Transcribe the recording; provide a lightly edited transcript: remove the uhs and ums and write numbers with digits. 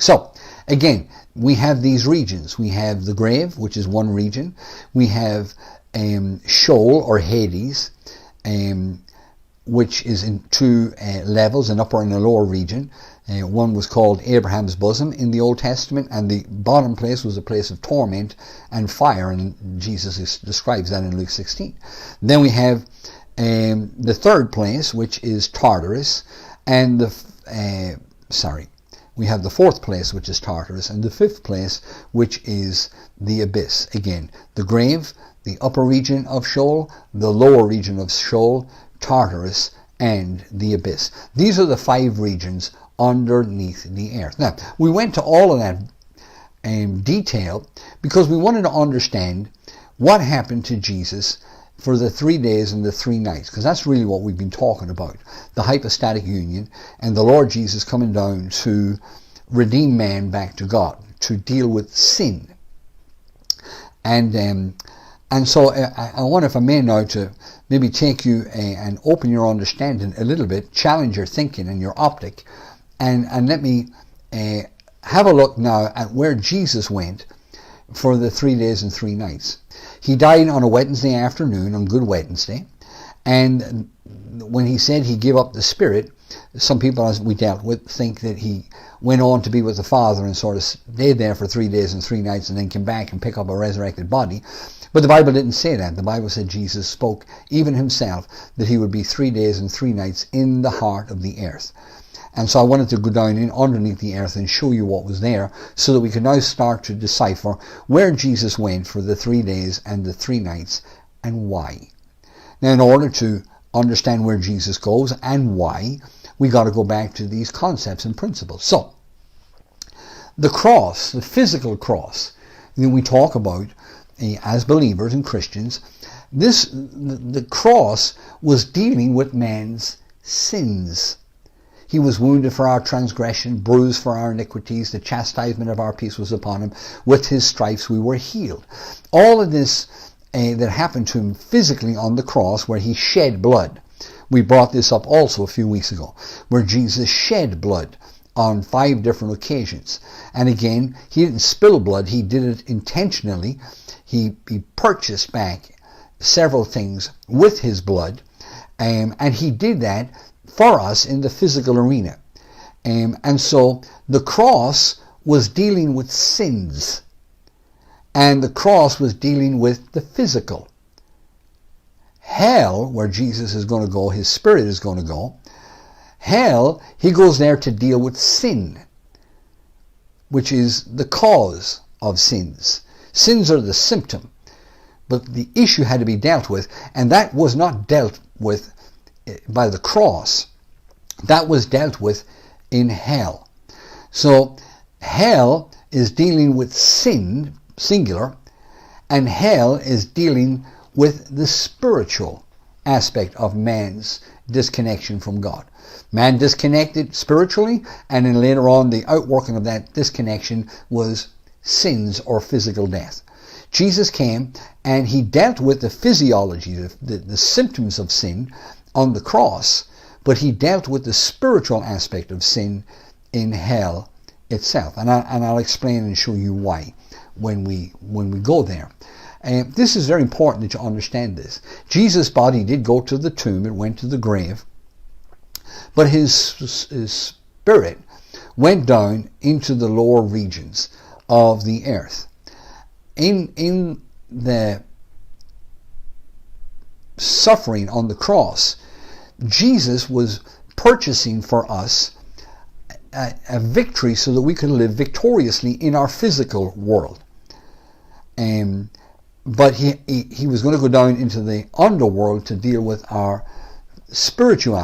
So, again, we have these regions. We have the grave, which is one region. We have Sheol or Hades, which is in two levels, an upper and a lower region. One was called Abraham's bosom in the Old Testament, and the bottom place was a place of torment and fire, and Jesus describes that in Luke 16. Then we have the third place, which is Tartarus, and we have the fourth place, which is Tartarus, and the fifth place, which is the abyss. Again, the grave, the upper region of Sheol, the lower region of Sheol, Tartarus, and the abyss. These are the 5 regions underneath the earth. Now, we went to all of that detail because we wanted to understand what happened to Jesus for the 3 days and the 3 nights, because that's really what we've been talking about, the hypostatic union and the Lord Jesus coming down to redeem man back to God, to deal with sin. And so I want, if I may now, to maybe take you and open your understanding a little bit, challenge your thinking and your optic, and let me have a look now at where Jesus went for the 3 days and 3 nights. He died on a Wednesday afternoon, on Good Wednesday, and when he said he gave up the spirit, some people, as we dealt with, think that he went on to be with the Father and sort of stayed there for 3 days and 3 nights and then came back and pick up a resurrected body. But the Bible didn't say that. The Bible said Jesus spoke, even himself, that he would be 3 days and 3 nights in the heart of the earth. And so I wanted to go down in underneath the earth and show you what was there, so that we can now start to decipher where Jesus went for the 3 days and the 3 nights and why. Now, in order to understand where Jesus goes and why, we got to go back to these concepts and principles. So, the cross, the physical cross that we talk about as believers and Christians, the cross was dealing with man's sins. He was wounded for our transgression, bruised for our iniquities. The chastisement of our peace was upon him. With his stripes we were healed. All of this that happened to him physically on the cross, where he shed blood. We brought this up also a few weeks ago, where Jesus shed blood on 5 different occasions. And again, he didn't spill blood. He did it intentionally. He purchased back several things with his blood. And he did that for us in the physical arena. And so the cross was dealing with sins, and the cross was dealing with the physical. Hell, where Jesus is going to go, his spirit is going to go, hell, he goes there to deal with sin, which is the cause of sins. Sins are the symptom, but the issue had to be dealt with, and that was not dealt with by the cross. That was dealt with in hell. So hell is dealing with sin, singular, and hell is dealing with the spiritual aspect of man's disconnection from God. Man disconnected spiritually, and then later on the outworking of that disconnection was sins or physical death. Jesus came and he dealt with the physiology, the symptoms of sin on the cross, but he dealt with the spiritual aspect of sin in hell itself. And I'll explain and show you why when we go there. This is very important that you understand this. Jesus' body did go to the tomb, it went to the grave, but his spirit went down into the lower regions of the earth. In the suffering on the cross, Jesus was purchasing for us a victory so that we could live victoriously in our physical world. But he was going to go down into the underworld to deal with our spirituality.